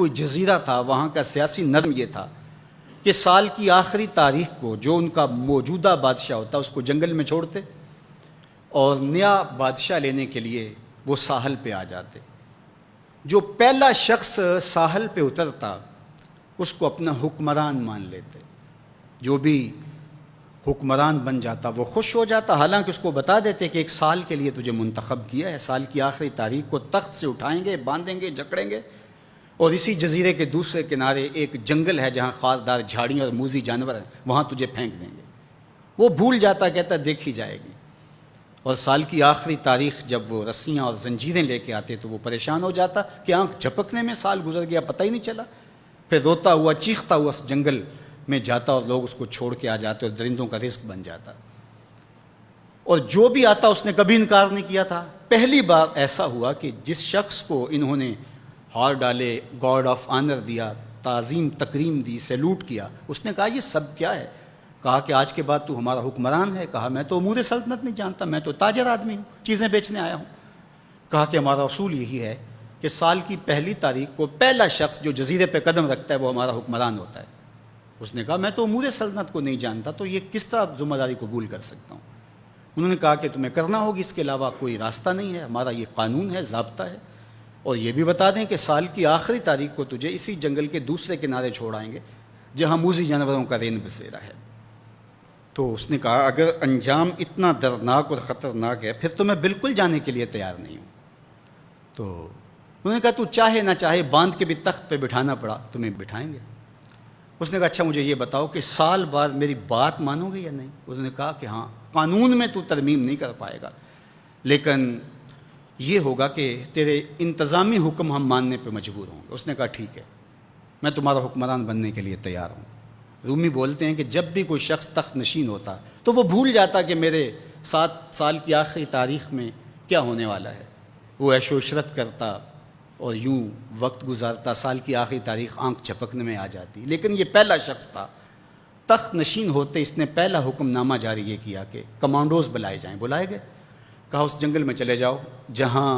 کوئی جزیرہ تھا، وہاں کا سیاسی نظم یہ تھا کہ سال کی آخری تاریخ کو جو ان کا موجودہ بادشاہ ہوتا اس کو جنگل میں چھوڑتے اور نیا بادشاہ لینے کے لیے وہ ساحل پہ آ جاتے۔ جو پہلا شخص ساحل پہ اترتا اس کو اپنا حکمران مان لیتے، جو بھی حکمران بن جاتا وہ خوش ہو جاتا، حالانکہ اس کو بتا دیتے کہ ایک سال کے لیے تجھے منتخب کیا ہے، سال کی آخری تاریخ کو تخت سے اٹھائیں گے، باندھیں گے، جکڑیں گے، اور اسی جزیرے کے دوسرے کنارے ایک جنگل ہے جہاں خاردار جھاڑیاں اور موذی جانور ہیں، وہاں تجھے پھینک دیں گے۔ وہ بھول جاتا، کہتا دیکھی جائے گی۔ اور سال کی آخری تاریخ جب وہ رسیاں اور زنجیریں لے کے آتے تو وہ پریشان ہو جاتا کہ آنکھ جھپکنے میں سال گزر گیا، پتہ ہی نہیں چلا۔ پھر روتا ہوا چیختا ہوا اس جنگل میں جاتا اور لوگ اس کو چھوڑ کے آ جاتے اور درندوں کا رزق بن جاتا، اور جو بھی آتا اس نے کبھی انکار نہیں کیا تھا۔ پہلی بار ایسا ہوا کہ جس شخص کو انہوں نے ہار ڈالے، گارڈ آف آنر دیا، تعظیم تکریم دی، سیلوٹ کیا، اس نے کہا یہ سب کیا ہے؟ کہا کہ آج کے بعد تو ہمارا حکمران ہے۔ کہا میں تو امور سلطنت نہیں جانتا، میں تو تاجر آدمی ہوں، چیزیں بیچنے آیا ہوں۔ کہا کہ ہمارا اصول یہی ہے کہ سال کی پہلی تاریخ کو پہلا شخص جو جزیرے پہ قدم رکھتا ہے وہ ہمارا حکمران ہوتا ہے۔ اس نے کہا میں تو امور سلطنت کو نہیں جانتا، تو یہ کس طرح ذمہ داری قبول کر سکتا ہوں؟ انہوں نے کہا کہ تمہیں کرنا ہوگی، اس کے علاوہ کوئی راستہ نہیں ہے، ہمارا یہ قانون ہے، ضابطہ ہے، اور یہ بھی بتا دیں کہ سال کی آخری تاریخ کو تجھے اسی جنگل کے دوسرے کنارے چھوڑ آئیں گے جہاں موذی جانوروں کا رین بسیرا ہے۔ تو اس نے کہا اگر انجام اتنا دردناک اور خطرناک ہے پھر تو میں بالکل جانے کے لیے تیار نہیں ہوں۔ تو انہوں نے کہا تو چاہے نہ چاہے باندھ کے بھی تخت پہ بٹھانا پڑا تمہیں بٹھائیں گے۔ اس نے کہا اچھا مجھے یہ بتاؤ کہ سال بعد میری بات مانو گے یا نہیں؟ انہوں نے کہا کہ ہاں، قانون میں تو ترمیم نہیں کر پائے گا، لیکن یہ ہوگا کہ تیرے انتظامی حکم ہم ماننے پہ مجبور ہوں گے۔ اس نے کہا ٹھیک ہے، میں تمہارا حکمران بننے کے لیے تیار ہوں۔ رومی بولتے ہیں کہ جب بھی کوئی شخص تخت نشین ہوتا تو وہ بھول جاتا کہ میرے 7 سال کی آخری تاریخ میں کیا ہونے والا ہے۔ وہ عیش و عشرت کرتا اور یوں وقت گزارتا، سال کی آخری تاریخ آنکھ جھپکنے میں آ جاتی۔ لیکن یہ پہلا شخص تھا، تخت نشین ہوتے اس نے پہلا حکم نامہ جاری یہ کیا کہ کمانڈوز بلائے جائیں۔ بلائے گئے، کہا اس جنگل میں چلے جاؤ جہاں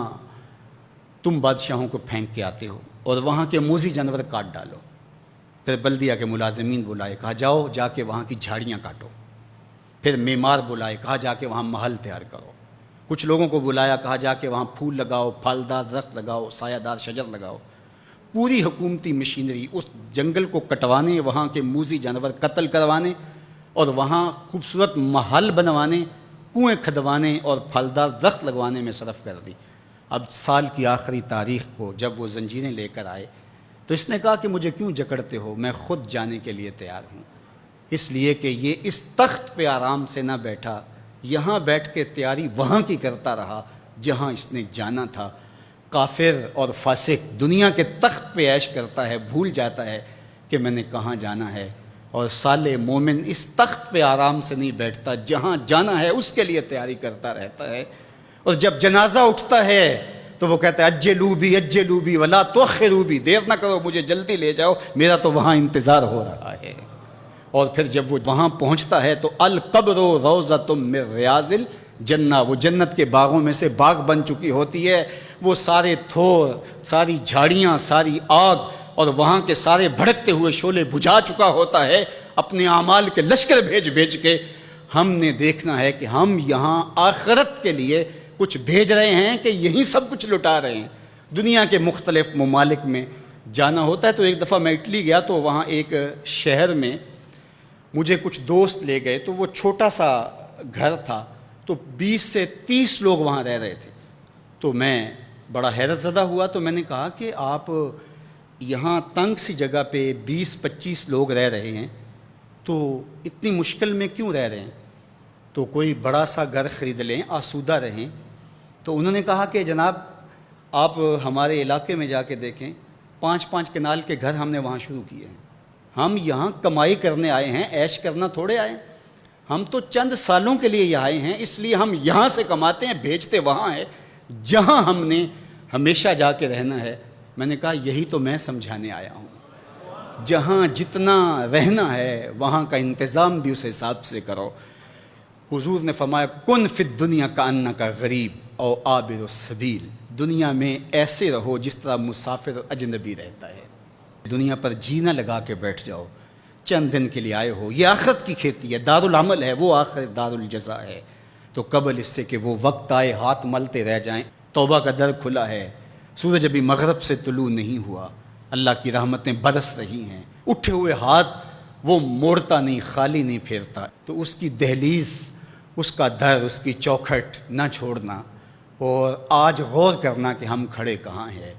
تم بادشاہوں کو پھینک کے آتے ہو، اور وہاں کے موذی جانور کاٹ ڈالو۔ پھر بلدیہ کے ملازمین بلائے، کہا جاؤ جا کے وہاں کی جھاڑیاں کاٹو۔ پھر معمار بلائے، کہا جا کے وہاں محل تیار کرو۔ کچھ لوگوں کو بلایا، کہا جا کے وہاں پھول لگاؤ، پھلدار درخت لگاؤ، سایہ دار شجر لگاؤ۔ پوری حکومتی مشینری اس جنگل کو کٹوانے، وہاں کے موذی جانور قتل کروانے، اور وہاں خوبصورت محل بنوانے، کنویں کھدوانے اور پھلدار درخت لگوانے میں صرف کر دی۔ اب سال کی آخری تاریخ کو جب وہ زنجیریں لے کر آئے تو اس نے کہا کہ مجھے کیوں جکڑتے ہو، میں خود جانے کے لیے تیار ہوں، اس لیے کہ یہ اس تخت پہ آرام سے نہ بیٹھا، یہاں بیٹھ کے تیاری وہاں کی کرتا رہا جہاں اس نے جانا تھا۔ کافر اور فاسق دنیا کے تخت پہ عیش کرتا ہے، بھول جاتا ہے کہ میں نے کہاں جانا ہے، اور صالح مومن اس تخت پہ آرام سے نہیں بیٹھتا، جہاں جانا ہے اس کے لیے تیاری کرتا رہتا ہے۔ اور جب جنازہ اٹھتا ہے تو وہ کہتا ہے اجلوا بی ولا تؤخروا بی، دیر نہ کرو، مجھے جلدی لے جاؤ، میرا تو وہاں انتظار ہو رہا ہے۔ اور پھر جب وہ وہاں پہنچتا ہے تو القبر روضۃ من ریاض الجنہ، وہ جنت کے باغوں میں سے باغ بن چکی ہوتی ہے۔ وہ سارے تھور، ساری جھاڑیاں، ساری آگ اور وہاں کے سارے بھڑکتے ہوئے شعلے بجھا چکا ہوتا ہے، اپنے اعمال کے لشکر بھیج کے۔ ہم نے دیکھنا ہے کہ ہم یہاں آخرت کے لیے کچھ بھیج رہے ہیں کہ یہیں سب کچھ لٹا رہے ہیں۔ دنیا کے مختلف ممالک میں جانا ہوتا ہے۔ تو ایک دفعہ میں اٹلی گیا تو وہاں ایک شہر میں مجھے کچھ دوست لے گئے، تو وہ چھوٹا سا گھر تھا، تو 20 سے 30 لوگ وہاں رہ رہے تھے۔ تو میں بڑا حیرت زدہ ہوا، تو میں نے کہا کہ آپ یہاں تنگ سی جگہ پہ 20-25 لوگ رہ رہے ہیں، تو اتنی مشکل میں کیوں رہ رہے ہیں؟ تو کوئی بڑا سا گھر خرید لیں، آسودہ رہیں۔ تو انہوں نے کہا کہ جناب آپ ہمارے علاقے میں جا کے دیکھیں، 5-5 کنال کے گھر ہم نے وہاں شروع کیے ہیں۔ ہم یہاں کمائی کرنے آئے ہیں، عیش کرنا تھوڑے آئے ہیں، ہم تو چند سالوں کے لیے یہاں آئے ہیں، اس لیے ہم یہاں سے کماتے ہیں، بھیجتے وہاں ہے جہاں ہم نے ہمیشہ جا کے رہنا ہے۔ میں نے کہا یہی تو میں سمجھانے آیا ہوں، جہاں جتنا رہنا ہے وہاں کا انتظام بھی اس حساب سے کرو۔ حضور نے فرمایا کن فی الدنیا کانک غریب او عابر السبیل، دنیا میں ایسے رہو جس طرح مسافر اجنبی رہتا ہے۔ دنیا پر جینا لگا کے بیٹھ جاؤ، چند دن کے لیے آئے ہو، یہ آخرت کی کھیتی ہے، دارالعمل ہے، وہ آخر دارالجزا ہے۔ تو قبل اس سے کہ وہ وقت آئے ہاتھ ملتے رہ جائیں، توبہ کا در کھلا ہے، سورج ابھی مغرب سے طلوع نہیں ہوا، اللہ کی رحمتیں برس رہی ہیں، اٹھے ہوئے ہاتھ وہ موڑتا نہیں، خالی نہیں پھیرتا۔ تو اس کی دہلیز، اس کا در، اس کی چوکھٹ نہ چھوڑنا، اور آج غور کرنا کہ ہم کھڑے کہاں ہیں۔